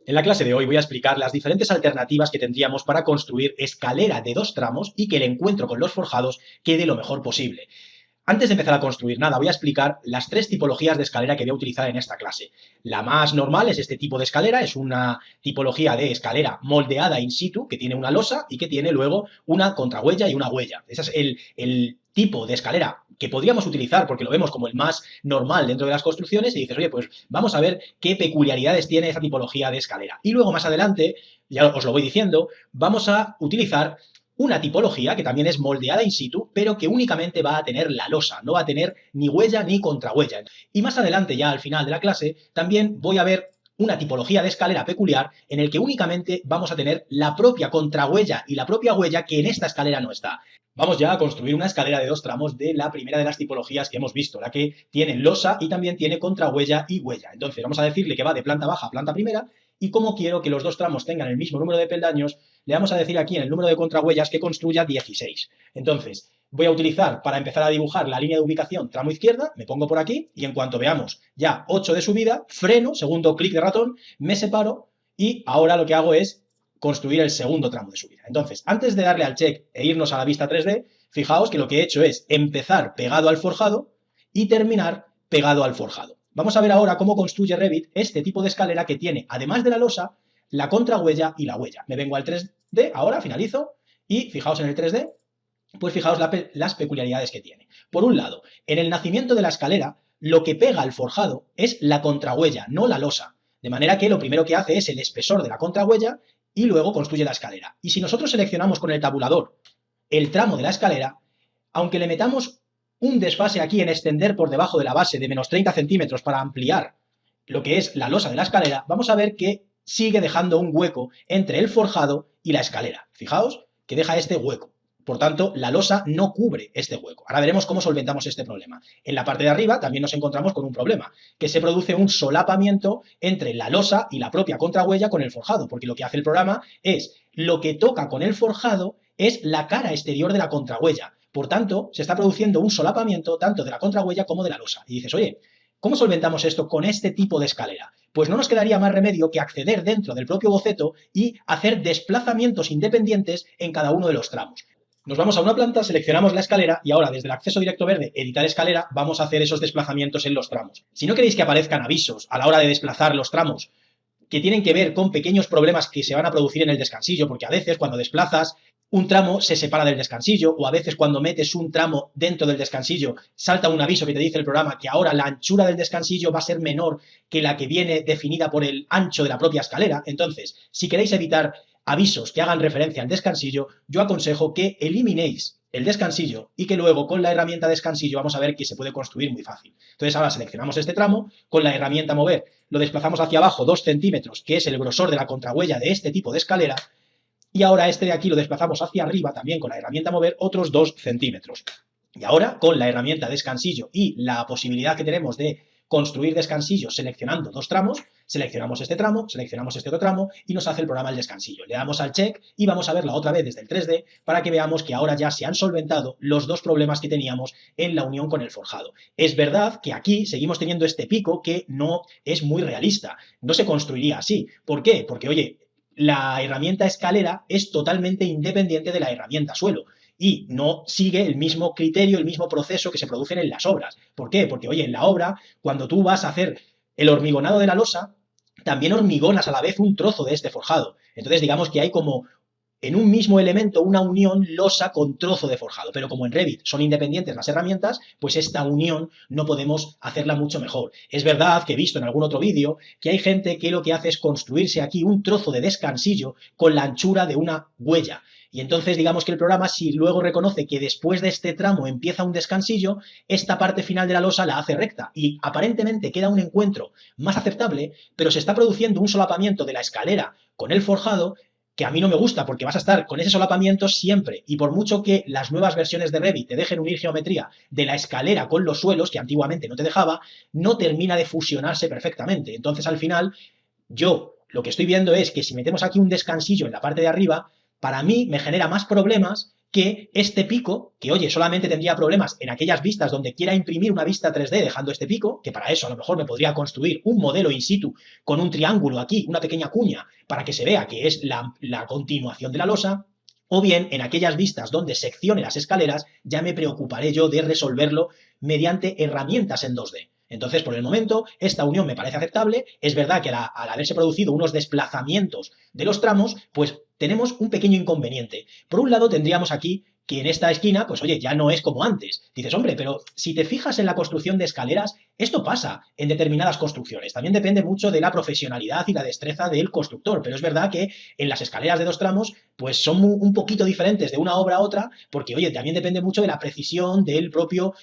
En la clase de hoy voy a explicar las diferentes alternativas que tendríamos para construir escalera de 2 tramos y que el encuentro con los forjados quede lo mejor posible. Antes de empezar a construir nada, voy a explicar las 3 tipologías de escalera que voy a utilizar en esta clase. La más normal es este tipo de escalera, es una tipología de escalera moldeada in situ, que tiene una losa y que tiene luego una contrahuella y una huella. Ese es el tipo de escalera que podríamos utilizar porque lo vemos como el más normal dentro de las construcciones y dices, oye, pues vamos a ver qué peculiaridades tiene esa tipología de escalera. Y luego más adelante, ya os lo voy diciendo, vamos a utilizar una tipología que también es moldeada in situ, pero que únicamente va a tener la losa, no va a tener ni huella ni contrahuella. Y más adelante, ya al final de la clase, también voy a ver una tipología de escalera peculiar en el que únicamente vamos a tener la propia contrahuella y la propia huella que en esta escalera no está. Vamos ya a construir una escalera de 2 tramos de la primera de las tipologías que hemos visto, la que tiene losa y también tiene contrahuella y huella. Entonces vamos a decirle que va de planta baja a planta primera y como quiero que los 2 tramos tengan el mismo número de peldaños, le vamos a decir aquí en el número de contrahuellas que construya 16. Entonces, voy a utilizar para empezar a dibujar la línea de ubicación tramo izquierda, me pongo por aquí y en cuanto veamos ya 8 de subida, freno, segundo clic de ratón, me separo y ahora lo que hago es construir el segundo tramo de subida. Entonces, antes de darle al check e irnos a la vista 3D, fijaos que lo que he hecho es empezar pegado al forjado y terminar pegado al forjado. Vamos a ver ahora cómo construye Revit este tipo de escalera que tiene, además de la losa, la contrahuella y la huella. Me vengo al 3D, ahora finalizo, y fijaos en el 3D, pues fijaos las peculiaridades que tiene. Por un lado, en el nacimiento de la escalera, lo que pega al forjado es la contrahuella, no la losa. De manera que lo primero que hace es el espesor de la contrahuella y luego construye la escalera. Y si nosotros seleccionamos con el tabulador el tramo de la escalera, aunque le metamos un desfase aquí en extender por debajo de la base de menos 30 centímetros para ampliar lo que es la losa de la escalera, vamos a ver que sigue dejando un hueco entre el forjado y la escalera. Fijaos que deja este hueco. Por tanto, la losa no cubre este hueco. Ahora veremos cómo solventamos este problema. En la parte de arriba también nos encontramos con un problema, que se produce un solapamiento entre la losa y la propia contrahuella con el forjado, porque lo que hace el programa es, lo que toca con el forjado es la cara exterior de la contrahuella. Por tanto, se está produciendo un solapamiento tanto de la contrahuella como de la losa. Y dices, oye, ¿cómo solventamos esto con este tipo de escalera? Pues no nos quedaría más remedio que acceder dentro del propio boceto y hacer desplazamientos independientes en cada uno de los tramos. Nos vamos a una planta, seleccionamos la escalera y ahora desde el acceso directo verde, editar escalera, vamos a hacer esos desplazamientos en los tramos. Si no queréis que aparezcan avisos a la hora de desplazar los tramos que tienen que ver con pequeños problemas que se van a producir en el descansillo, porque a veces cuando desplazas un tramo se separa del descansillo, o a veces cuando metes un tramo dentro del descansillo salta un aviso que te dice el programa que ahora la anchura del descansillo va a ser menor que la que viene definida por el ancho de la propia escalera. Entonces, si queréis evitar avisos que hagan referencia al descansillo, yo aconsejo que eliminéis el descansillo y que luego con la herramienta descansillo vamos a ver que se puede construir muy fácil. Entonces ahora seleccionamos este tramo, con la herramienta mover lo desplazamos hacia abajo 2 centímetros, que es el grosor de la contrahuella de este tipo de escalera, y ahora este de aquí lo desplazamos hacia arriba también con la herramienta mover otros 2 centímetros. Y ahora con la herramienta descansillo y la posibilidad que tenemos de construir descansillos seleccionando 2 tramos, seleccionamos este otro tramo y nos hace el programa el descansillo. Le damos al check y vamos a verla otra vez desde el 3D para que veamos que ahora ya se han solventado los 2 problemas que teníamos en la unión con el forjado. Es verdad que aquí seguimos teniendo este pico que no es muy realista, no se construiría así. ¿Por qué? Porque, oye, la herramienta escalera es totalmente independiente de la herramienta suelo y no sigue el mismo criterio, el mismo proceso que se producen en las obras. ¿Por qué? Porque, oye, en la obra, cuando tú vas a hacer el hormigonado de la losa, también hormigonas a la vez un trozo de este forjado. Entonces, digamos que hay como en un mismo elemento una unión losa con trozo de forjado, pero como en Revit son independientes las herramientas, pues esta unión no podemos hacerla mucho mejor. Es verdad que he visto en algún otro vídeo que hay gente que lo que hace es construirse aquí un trozo de descansillo con la anchura de una huella. Y entonces digamos que el programa, si luego reconoce que después de este tramo empieza un descansillo, esta parte final de la losa la hace recta y aparentemente queda un encuentro más aceptable, pero se está produciendo un solapamiento de la escalera con el forjado que a mí no me gusta porque vas a estar con ese solapamiento siempre y por mucho que las nuevas versiones de Revit te dejen unir geometría de la escalera con los suelos, que antiguamente no te dejaba, no termina de fusionarse perfectamente. Entonces al final yo lo que estoy viendo es que si metemos aquí un descansillo en la parte de arriba, para mí me genera más problemas que este pico, que oye, solamente tendría problemas en aquellas vistas donde quiera imprimir una vista 3D dejando este pico, que para eso a lo mejor me podría construir un modelo in situ con un triángulo aquí, una pequeña cuña, para que se vea que es la continuación de la losa, o bien en aquellas vistas donde seccione las escaleras, ya me preocuparé yo de resolverlo mediante herramientas en 2D. Entonces, por el momento, esta unión me parece aceptable. Es verdad que al haberse producido unos desplazamientos de los tramos, pues tenemos un pequeño inconveniente. Por un lado, tendríamos aquí que en esta esquina, pues oye, ya no es como antes. Dices, hombre, pero si te fijas en la construcción de escaleras, esto pasa en determinadas construcciones. También depende mucho de la profesionalidad y la destreza del constructor, pero es verdad que en las escaleras de 2 tramos, pues son un poquito diferentes de una obra a otra, porque oye, también depende mucho de la precisión del propio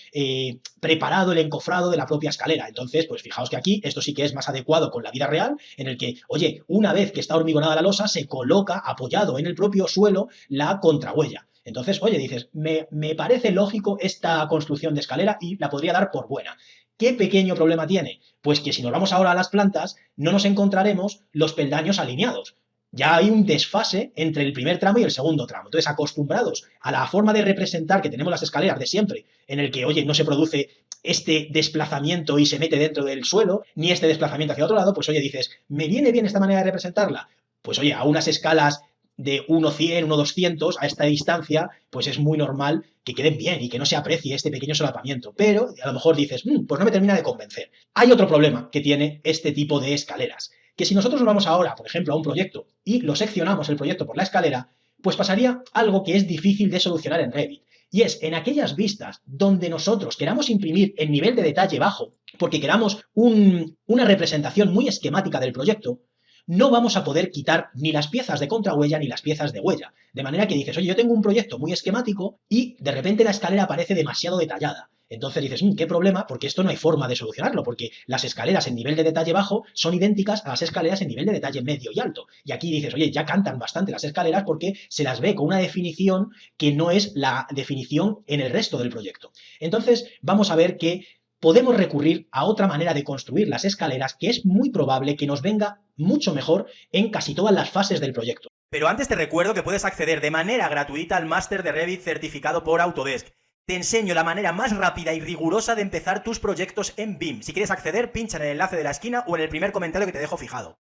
preparado, el encofrado de la propia escalera. Entonces, pues fijaos que aquí esto sí que es más adecuado con la vida real, en el que, oye, una vez que está hormigonada la losa, se coloca apoyado en el propio suelo la contrahuella. Entonces, oye, dices, me parece lógico esta construcción de escalera y la podría dar por buena. ¿Qué pequeño problema tiene? Pues que si nos vamos ahora a las plantas, no nos encontraremos los peldaños alineados. Ya hay un desfase entre el primer tramo y el segundo tramo. Entonces, acostumbrados a la forma de representar que tenemos las escaleras de siempre, en el que, oye, no se produce este desplazamiento y se mete dentro del suelo, ni este desplazamiento hacia otro lado, pues oye, dices, ¿me viene bien esta manera de representarla? Pues oye, a unas escalas de 1,100, 1,200 a esta distancia, pues es muy normal que queden bien y que no se aprecie este pequeño solapamiento. Pero a lo mejor dices, pues no me termina de convencer. Hay otro problema que tiene este tipo de escaleras, que si nosotros nos vamos ahora, por ejemplo, a un proyecto y lo seccionamos el proyecto por la escalera, pues pasaría algo que es difícil de solucionar en Revit. Y es en aquellas vistas donde nosotros queramos imprimir en nivel de detalle bajo, porque queramos una representación muy esquemática del proyecto, no vamos a poder quitar ni las piezas de contrahuella ni las piezas de huella. De manera que dices, oye, yo tengo un proyecto muy esquemático y de repente la escalera parece demasiado detallada. Entonces dices, qué problema, porque esto no hay forma de solucionarlo, porque las escaleras en nivel de detalle bajo son idénticas a las escaleras en nivel de detalle medio y alto. Y aquí dices, oye, ya cantan bastante las escaleras porque se las ve con una definición que no es la definición en el resto del proyecto. Entonces vamos a ver que podemos recurrir a otra manera de construir las escaleras que es muy probable que nos venga mucho mejor en casi todas las fases del proyecto. Pero antes te recuerdo que puedes acceder de manera gratuita al máster de Revit certificado por Autodesk. Te enseño la manera más rápida y rigurosa de empezar tus proyectos en BIM. Si quieres acceder, pincha en el enlace de la esquina o en el primer comentario que te dejo fijado.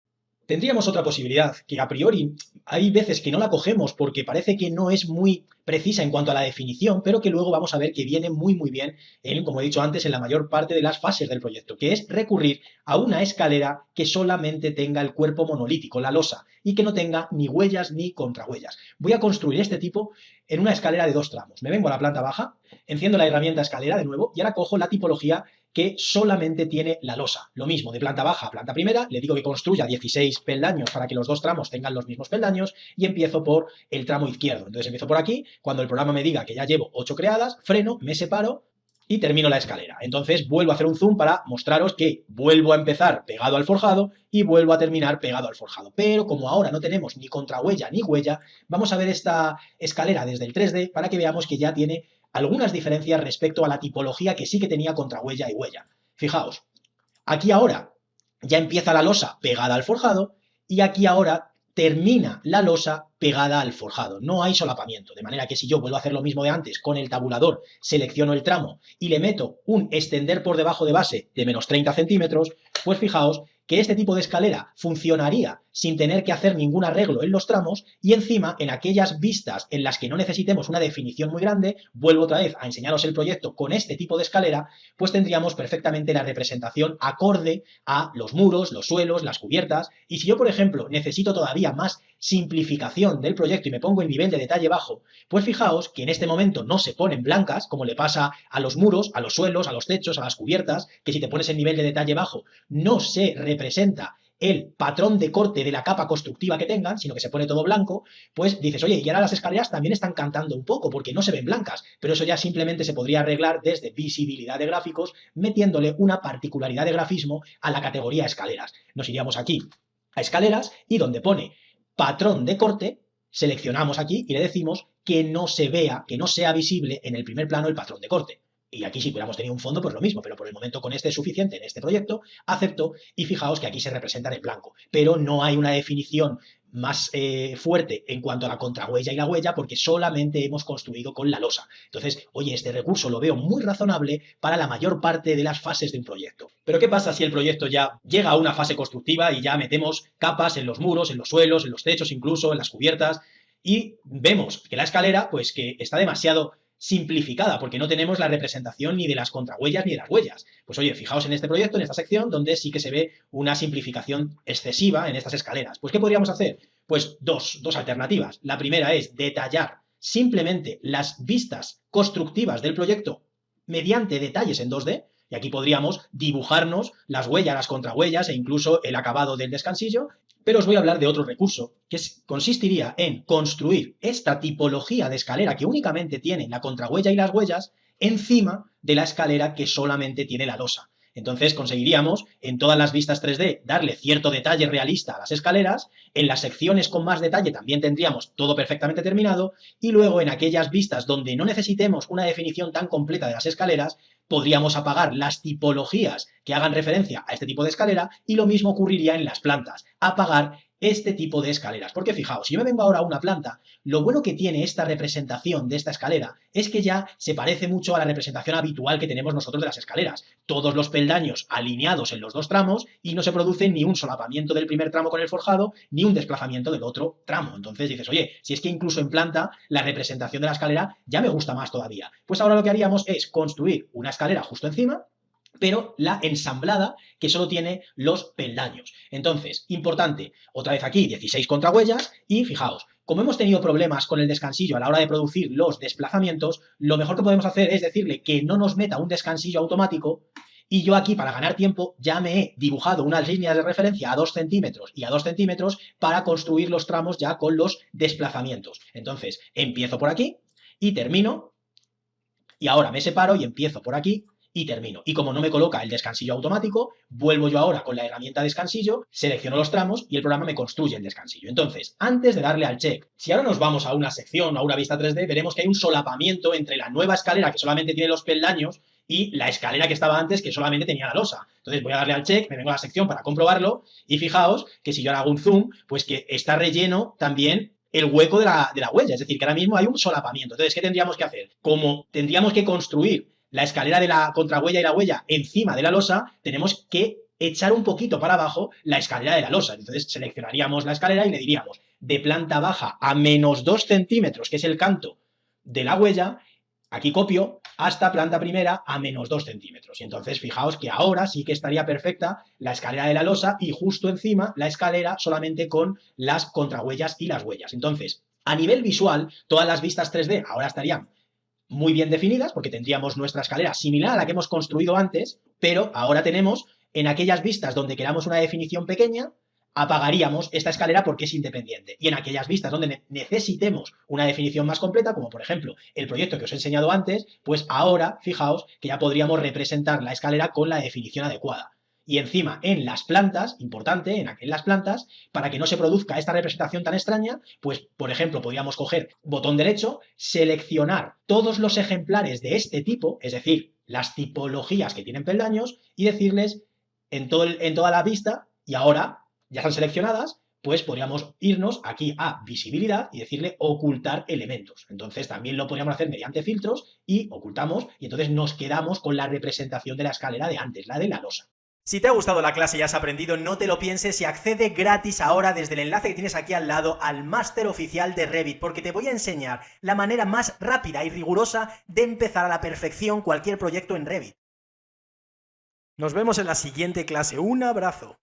Tendríamos otra posibilidad, que a priori hay veces que no la cogemos porque parece que no es muy precisa en cuanto a la definición, pero que luego vamos a ver que viene muy bien en, como he dicho antes, en la mayor parte de las fases del proyecto, que es recurrir a una escalera que solamente tenga el cuerpo monolítico, la losa, y que no tenga ni huellas ni contrahuellas. Voy a construir este tipo en una escalera de 2 tramos. Me vengo a la planta baja, enciendo la herramienta escalera de nuevo y ahora cojo la tipología que solamente tiene la losa. Lo mismo, de planta baja a planta primera, le digo que construya 16 peldaños para que los 2 tramos tengan los mismos peldaños y empiezo por el tramo izquierdo. Entonces empiezo por aquí, cuando el programa me diga que ya llevo 8 creadas, freno, me separo y termino la escalera. Entonces vuelvo a hacer un zoom para mostraros que vuelvo a empezar pegado al forjado y vuelvo a terminar pegado al forjado. Pero como ahora no tenemos ni contrahuella ni huella, vamos a ver esta escalera desde el 3D para que veamos que ya tiene algunas diferencias respecto a la tipología que sí que tenía contrahuella y huella. Fijaos, aquí ahora ya empieza la losa pegada al forjado y aquí ahora termina la losa pegada al forjado. No hay solapamiento, de manera que si yo vuelvo a hacer lo mismo de antes con el tabulador, selecciono el tramo y le meto un extender por debajo de base de menos 30 centímetros, pues fijaos que este tipo de escalera funcionaría sin tener que hacer ningún arreglo en los tramos y encima en aquellas vistas en las que no necesitemos una definición muy grande, vuelvo otra vez a enseñaros el proyecto con este tipo de escalera, pues tendríamos perfectamente la representación acorde a los muros, los suelos, las cubiertas. Y si yo, por ejemplo, necesito todavía más simplificación del proyecto y me pongo en nivel de detalle bajo, pues fijaos que en este momento no se ponen blancas, como le pasa a los muros, a los suelos, a los techos, a las cubiertas, que si te pones en nivel de detalle bajo no se representa el patrón de corte de la capa constructiva que tengan, sino que se pone todo blanco, pues dices, oye, y ahora las escaleras también están cantando un poco porque no se ven blancas, pero eso ya simplemente se podría arreglar desde visibilidad de gráficos metiéndole una particularidad de grafismo a la categoría escaleras. Nos iríamos aquí a escaleras y donde pone patrón de corte, seleccionamos aquí y le decimos que no se vea, que no sea visible en el primer plano el patrón de corte. Y aquí si hubiéramos tenido un fondo, pues lo mismo, pero por el momento con este es suficiente en este proyecto, acepto y fijaos que aquí se representan en blanco, pero no hay una definición más fuerte en cuanto a la contrahuella y la huella porque solamente hemos construido con la losa. Entonces, oye, este recurso lo veo muy razonable para la mayor parte de las fases de un proyecto. Pero ¿qué pasa si el proyecto ya llega a una fase constructiva y ya metemos capas en los muros, en los suelos, en los techos incluso, en las cubiertas y vemos que la escalera pues que está demasiado simplificada porque no tenemos la representación ni de las contrahuellas ni de las huellas? Pues oye, fijaos en este proyecto, en esta sección, donde sí que se ve una simplificación excesiva en estas escaleras. Pues ¿qué podríamos hacer? Pues dos alternativas. La primera es detallar simplemente las vistas constructivas del proyecto mediante detalles en 2D, y aquí podríamos dibujarnos las huellas, las contrahuellas e incluso el acabado del descansillo. Pero os voy a hablar de otro recurso, que consistiría en construir esta tipología de escalera que únicamente tiene la contrahuella y las huellas encima de la escalera que solamente tiene la losa. Entonces conseguiríamos en todas las vistas 3D darle cierto detalle realista a las escaleras, en las secciones con más detalle también tendríamos todo perfectamente terminado, y luego en aquellas vistas donde no necesitemos una definición tan completa de las escaleras, podríamos apagar las tipologías que hagan referencia a este tipo de escalera, y lo mismo ocurriría en las plantas, apagar este tipo de escaleras. Porque fijaos, si yo me vengo ahora a una planta, lo bueno que tiene esta representación de esta escalera es que ya se parece mucho a la representación habitual que tenemos nosotros de las escaleras. Todos los peldaños alineados en los dos tramos y no se produce ni un solapamiento del primer tramo con el forjado, ni un desplazamiento del otro tramo. Entonces dices, oye, si es que incluso en planta la representación de la escalera ya me gusta más todavía. Pues ahora lo que haríamos es construir una escalera justo encima, pero la ensamblada que solo tiene los peldaños. Entonces, importante, otra vez aquí 16 contrahuellas y fijaos, como hemos tenido problemas con el descansillo a la hora de producir los desplazamientos, lo mejor que podemos hacer es decirle que no nos meta un descansillo automático, y yo aquí, para ganar tiempo, ya me he dibujado unas líneas de referencia a 2 centímetros y a 2 centímetros para construir los tramos ya con los desplazamientos. Entonces, empiezo por aquí y termino, y ahora me separo y empiezo por aquí y termino. Y como no me coloca el descansillo automático, vuelvo yo ahora con la herramienta descansillo, selecciono los tramos y el programa me construye el descansillo. Entonces, antes de darle al check, si ahora nos vamos a una sección, a una vista 3D, veremos que hay un solapamiento entre la nueva escalera que solamente tiene los peldaños y la escalera que estaba antes que solamente tenía la losa. Entonces voy a darle al check, me vengo a la sección para comprobarlo y fijaos que si yo ahora hago un zoom, pues que está relleno también el hueco de la huella, es decir, que ahora mismo hay un solapamiento. Entonces, ¿qué tendríamos que hacer? Como tendríamos que construir la escalera de la contrahuella y la huella encima de la losa, tenemos que echar un poquito para abajo la escalera de la losa. Entonces seleccionaríamos la escalera y le diríamos de planta baja a menos 2 centímetros, que es el canto de la huella, aquí copio, hasta planta primera a menos 2 centímetros. Y entonces fijaos que ahora sí que estaría perfecta la escalera de la losa y justo encima la escalera solamente con las contrahuellas y las huellas. Entonces, a nivel visual, todas las vistas 3D ahora estarían muy bien definidas porque tendríamos nuestra escalera similar a la que hemos construido antes, pero ahora tenemos en aquellas vistas donde queramos una definición pequeña, apagaríamos esta escalera porque es independiente. Y en aquellas vistas donde necesitemos una definición más completa, como por ejemplo el proyecto que os he enseñado antes, pues ahora, fijaos, que ya podríamos representar la escalera con la definición adecuada. Y encima, en las plantas, importante, en las plantas, para que no se produzca esta representación tan extraña, pues, por ejemplo, podríamos coger botón derecho, seleccionar todos los ejemplares de este tipo, es decir, las tipologías que tienen peldaños, y decirles en toda la vista, y ahora ya están seleccionadas, pues podríamos irnos aquí a visibilidad y decirle ocultar elementos. Entonces también lo podríamos hacer mediante filtros y ocultamos, y entonces nos quedamos con la representación de la escalera de antes, la de la losa. Si te ha gustado la clase y has aprendido, no te lo pienses y accede gratis ahora desde el enlace que tienes aquí al lado al máster oficial de Revit, porque te voy a enseñar la manera más rápida y rigurosa de empezar a la perfección cualquier proyecto en Revit. Nos vemos en la siguiente clase. Un abrazo.